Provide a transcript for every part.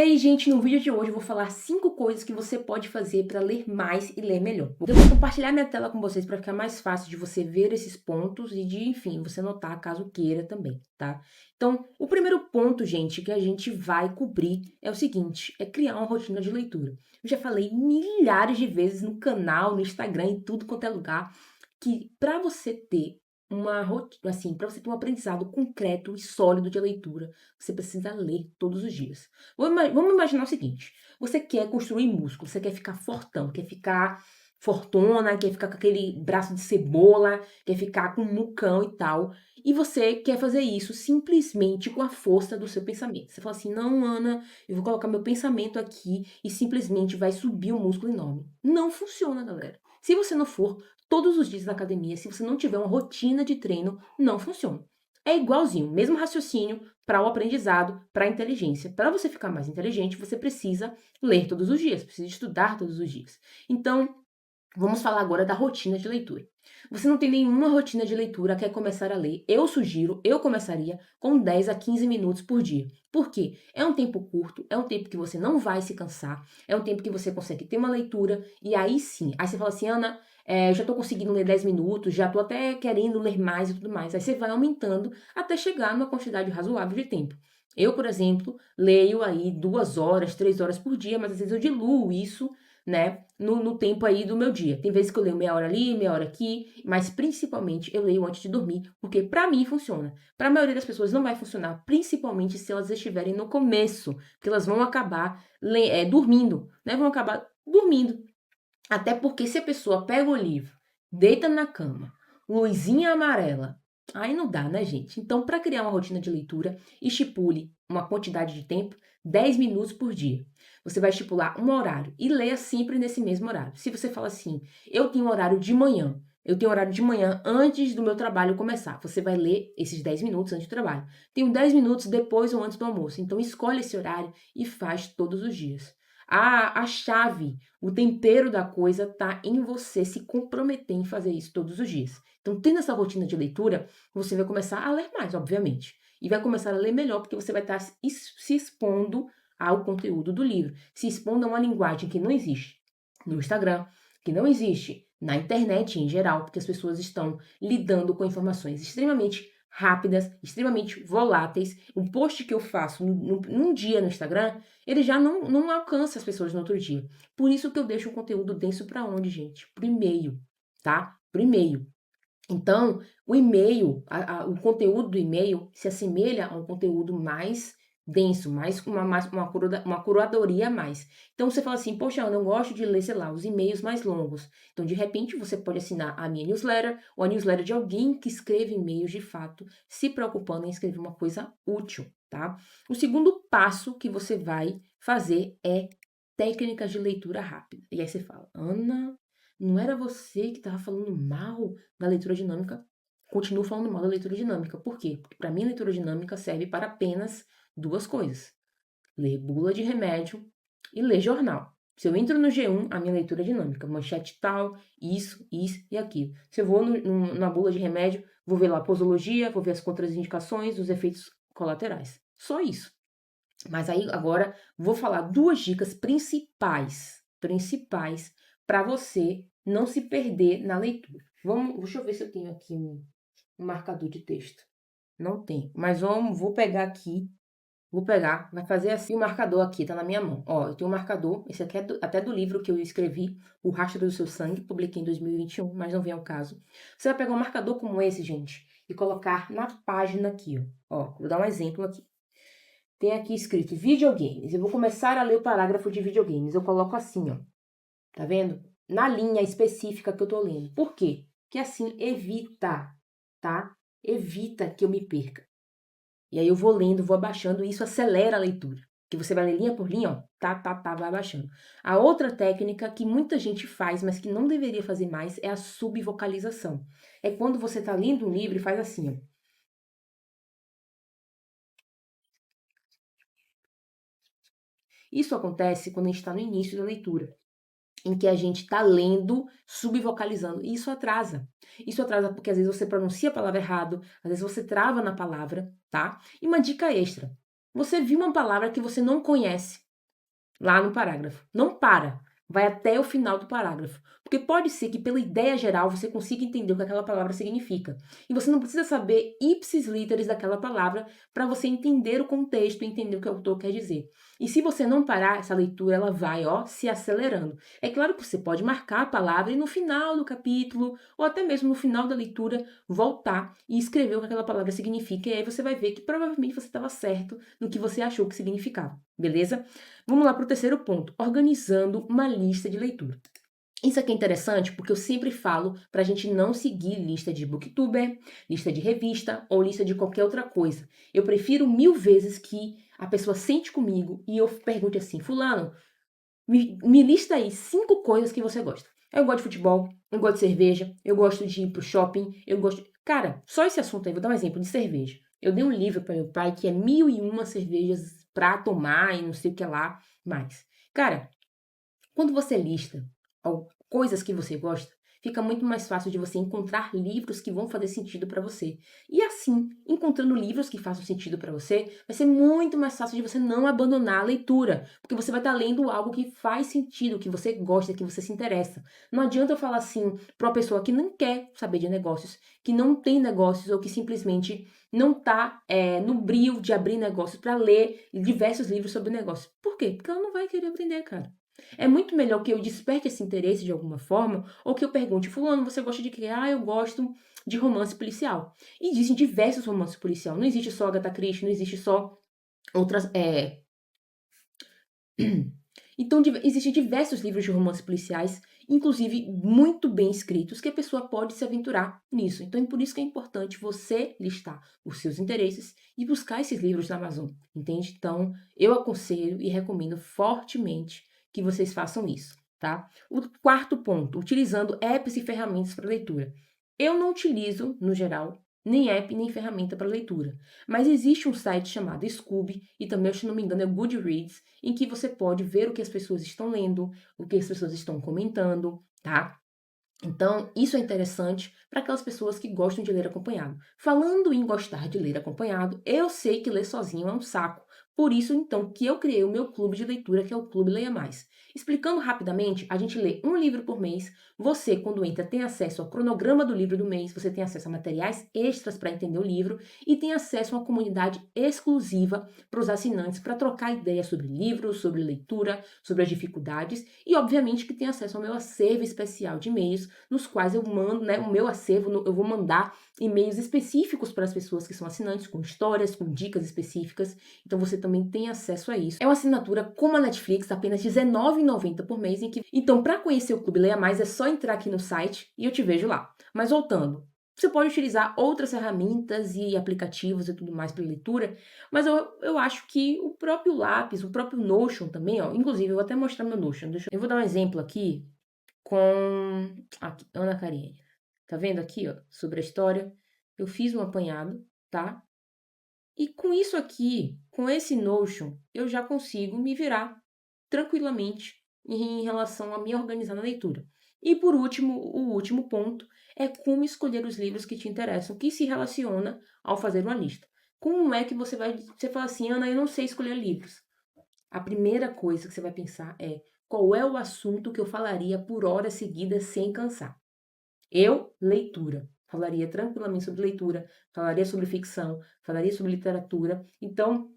E aí, gente, no vídeo de hoje eu vou falar 5 coisas que você pode fazer para ler mais e ler melhor. Eu vou compartilhar minha tela com vocês para ficar mais fácil de você ver esses pontos e de, enfim, você notar caso queira também, tá? Então, o primeiro ponto, gente, que a gente vai cobrir é o seguinte, é criar uma rotina de leitura. Eu já falei milhares de vezes no canal, no Instagram, em tudo quanto é lugar, que para você ter uma rotina, assim, para você ter um aprendizado concreto e sólido de leitura, você precisa ler todos os dias. Vamos imaginar o seguinte: você quer construir músculo, você quer ficar fortão, quer ficar fortona, quer ficar com aquele braço de cebola, quer ficar com um mucão e tal, e você quer fazer isso simplesmente com a força do seu pensamento. Você fala assim: não, Ana, eu vou colocar meu pensamento aqui e simplesmente vai subir um músculo enorme. Não funciona, galera. Se você não for todos os dias na academia, se você não tiver uma rotina de treino, não funciona. É igualzinho, mesmo raciocínio para o aprendizado, para a inteligência. Para você ficar mais inteligente, você precisa ler todos os dias, precisa estudar todos os dias. Então, vamos falar agora da rotina de leitura. Você não tem nenhuma rotina de leitura, quer começar a ler? Eu começaria com 10 a 15 minutos por dia. Por quê? É um tempo curto, é um tempo que você não vai se cansar, é um tempo que você consegue ter uma leitura, e aí sim, aí você fala assim, Ana, já tô conseguindo ler 10 minutos, já tô até querendo ler mais e tudo mais. Aí você vai aumentando até chegar numa quantidade razoável de tempo. Eu, por exemplo, leio aí 2 horas, 3 horas por dia, mas às vezes eu diluo isso, né, no tempo aí do meu dia. Tem vezes que eu leio meia hora ali, meia hora aqui, mas principalmente eu leio antes de dormir, porque pra mim funciona. Pra maioria das pessoas não vai funcionar, principalmente se elas estiverem no começo, porque elas vão acabar dormindo, né, vão acabar dormindo. Até porque se a pessoa pega o livro, deita na cama, luzinha amarela, aí não dá, né, gente? Então, para criar uma rotina de leitura, estipule uma quantidade de tempo, 10 minutos por dia. Você vai estipular um horário e leia sempre nesse mesmo horário. Se você fala assim, eu tenho horário de manhã, eu tenho horário de manhã antes do meu trabalho começar. Você vai ler esses 10 minutos antes do trabalho. Tenho 10 minutos depois ou antes do almoço. Então, escolhe esse horário e faz todos os dias. A chave, o tempero da coisa tá em você se comprometer em fazer isso todos os dias. Então, tendo essa rotina de leitura, você vai começar a ler mais, obviamente. E vai começar a ler melhor, porque você vai estar se expondo ao conteúdo do livro, se expondo a uma linguagem que não existe no Instagram, que não existe na internet em geral, porque as pessoas estão lidando com informações extremamente rápidas, extremamente voláteis. Um post que eu faço num dia no Instagram, ele já não alcança as pessoas no outro dia. Por isso que eu deixo o conteúdo denso para onde, gente? Pro e-mail, tá? Pro e-mail. Então, o e-mail, o conteúdo do e-mail se assemelha a um conteúdo mais denso, uma curadoria a mais. Então, você fala assim, poxa, eu não gosto de ler, sei lá, os e-mails mais longos. Então, de repente, você pode assinar a minha newsletter ou a newsletter de alguém que escreve e-mails de fato, se preocupando em escrever uma coisa útil, tá? O segundo passo que você vai fazer é técnicas de leitura rápida. E aí você fala, Ana, não era você que estava falando mal da leitura dinâmica? Continuo falando mal da leitura dinâmica. Por quê? Porque para mim a leitura dinâmica serve para apenas duas coisas: ler bula de remédio e ler jornal. Se eu entro no G1, a minha leitura é dinâmica, manchete tal, isso e aquilo. Se eu vou na bula de remédio, vou ver lá a posologia, vou ver as contraindicações, os efeitos colaterais. Só isso. Mas aí agora vou falar duas dicas principais para você não se perder na leitura. Deixa eu ver se eu tenho aqui um marcador de texto. Não tem, mas vou pegar aqui, vai fazer assim o marcador aqui, tá na minha mão. Ó, eu tenho um marcador, esse aqui é até do livro que eu escrevi, O Rastro do Seu Sangue, publiquei em 2021, mas não vem ao caso. Você vai pegar um marcador como esse, gente, e colocar na página aqui, ó. Vou dar um exemplo aqui. Tem aqui escrito videogames. Eu vou começar a ler o parágrafo de videogames. Eu coloco assim, ó. Tá vendo? Na linha específica que eu tô lendo. Por quê? Que assim evita, tá? Evita que eu me perca. E aí eu vou lendo, vou abaixando e isso acelera a leitura. Que você vai ler linha por linha, ó. Vai abaixando. A outra técnica que muita gente faz, mas que não deveria fazer mais, é a subvocalização. É quando você tá lendo um livro e faz assim, ó. Isso acontece quando a gente está no início da leitura, em que a gente está lendo, subvocalizando. E isso atrasa. Isso atrasa porque às vezes você pronuncia a palavra errado, às vezes você trava na palavra, tá? E uma dica extra. Você viu uma palavra que você não conhece. lá no parágrafo. Não para. Vai até o final do parágrafo. Porque pode ser que, pela ideia geral, você consiga entender o que aquela palavra significa. E você não precisa saber ipsis literis daquela palavra para você entender o contexto e entender o que o autor quer dizer. E se você não parar, essa leitura ela vai, se acelerando. É claro que você pode marcar a palavra e no final do capítulo, ou até mesmo no final da leitura, voltar e escrever o que aquela palavra significa. E aí você vai ver que provavelmente você estava certo no que você achou que significava. Beleza? Vamos lá para o terceiro ponto, organizando uma lista de leitura. Isso aqui é interessante porque eu sempre falo para a gente não seguir lista de booktuber, lista de revista ou lista de qualquer outra coisa. Eu prefiro 1000 vezes que a pessoa sente comigo e eu pergunte assim, fulano, me lista aí 5 coisas que você gosta. Eu gosto de futebol, eu gosto de cerveja, eu gosto de ir pro shopping, eu gosto... Cara, só esse assunto aí, vou dar um exemplo de cerveja. Eu dei um livro para meu pai que é 1001 cervejas pra tomar e não sei o que lá mais. Cara, quando você lista coisas que você gosta, fica muito mais fácil de você encontrar livros que vão fazer sentido para você. E assim, encontrando livros que façam sentido para você, vai ser muito mais fácil de você não abandonar a leitura, porque você vai estar lendo algo que faz sentido, que você gosta, que você se interessa. Não adianta eu falar assim para uma pessoa que não quer saber de negócios, que não tem negócios ou que simplesmente não está no brio de abrir negócios para ler diversos livros sobre negócios. Por quê? Porque ela não vai querer aprender, cara. É muito melhor que eu desperte esse interesse de alguma forma, ou que eu pergunte, fulano, você gosta de quê? Ah, eu gosto de romance policial. E existem diversos romances policial. Não existe só Agatha Christie, não existe só outras... Então, existem diversos livros de romances policiais, inclusive muito bem escritos, que a pessoa pode se aventurar nisso. Então, é por isso que é importante você listar os seus interesses e buscar esses livros na Amazon, entende? Então, eu aconselho e recomendo fortemente que vocês façam isso, tá? O quarto ponto, utilizando apps e ferramentas para leitura. Eu não utilizo, no geral, nem app, nem ferramenta para leitura. Mas existe um site chamado Scoob, e também, se não me engano, é Goodreads, em que você pode ver o que as pessoas estão lendo, o que as pessoas estão comentando, tá? Então, isso é interessante para aquelas pessoas que gostam de ler acompanhado. Falando em gostar de ler acompanhado, eu sei que ler sozinho é um saco. Por isso, então, que eu criei o meu clube de leitura, que é o Clube Leia Mais. Explicando rapidamente, a gente lê um livro por mês. Você, quando entra, tem acesso ao cronograma do livro do mês, você tem acesso a materiais extras para entender o livro e tem acesso a uma comunidade exclusiva para os assinantes para trocar ideias sobre livros, sobre leitura, sobre as dificuldades e, obviamente, que tem acesso ao meu acervo especial de e-mails, nos quais eu mando, o meu acervo, eu vou mandar e-mails específicos para as pessoas que são assinantes, com histórias, com dicas específicas. Então você também tem acesso a isso. É uma assinatura como a Netflix, apenas R$19,90 por mês. Então, para conhecer o Clube Leia Mais, é só entrar aqui no site e eu te vejo lá. Mas voltando, você pode utilizar outras ferramentas e aplicativos e tudo mais para leitura, mas eu acho que o próprio lápis, o próprio Notion também, inclusive eu vou até mostrar meu Notion. Eu vou dar um exemplo aqui com aqui, Ana Karenina. Tá vendo aqui, sobre a história? Eu fiz um apanhado, tá? E com isso aqui, com esse Notion, eu já consigo me virar tranquilamente em relação a me organizar na leitura. E por último, o último ponto é como escolher os livros que te interessam, que se relaciona ao fazer uma lista. Como é que você fala assim, Ana, eu não sei escolher livros. A primeira coisa que você vai pensar é qual é o assunto que eu falaria por horas seguidas sem cansar. Eu, leitura. Falaria tranquilamente sobre leitura, falaria sobre ficção, falaria sobre literatura. Então,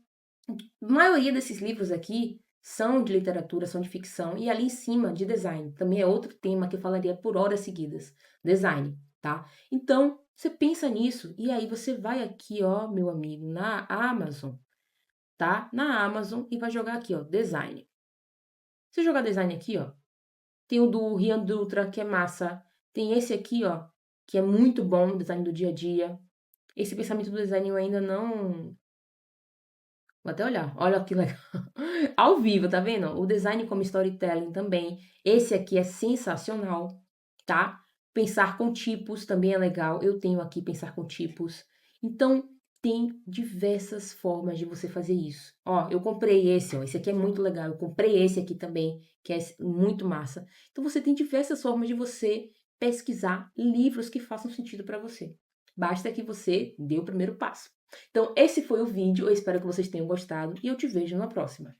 a maioria desses livros aqui são de literatura, são de ficção, e ali em cima de design. Também é outro tema que eu falaria por horas seguidas. Design, tá? Então, você pensa nisso, e aí você vai aqui, meu amigo, na Amazon, tá? Na Amazon, e vai jogar aqui, design. Se jogar design aqui, tem o do Rian Dutra, que é massa. Tem esse aqui, que é muito bom, design do dia a dia. Esse pensamento do design eu ainda não... Vou até olhar. Olha que legal. Ao vivo, tá vendo? O design como storytelling também. Esse aqui é sensacional, tá? Pensar com tipos também é legal. Eu tenho aqui pensar com tipos. Então, tem diversas formas de você fazer isso. Eu comprei esse, esse aqui é muito legal. Eu comprei esse aqui também, que é muito massa. Então, você tem diversas formas de você pesquisar livros que façam sentido para você. Basta que você dê o primeiro passo. Então, esse foi o vídeo. Eu espero que vocês tenham gostado e eu te vejo na próxima.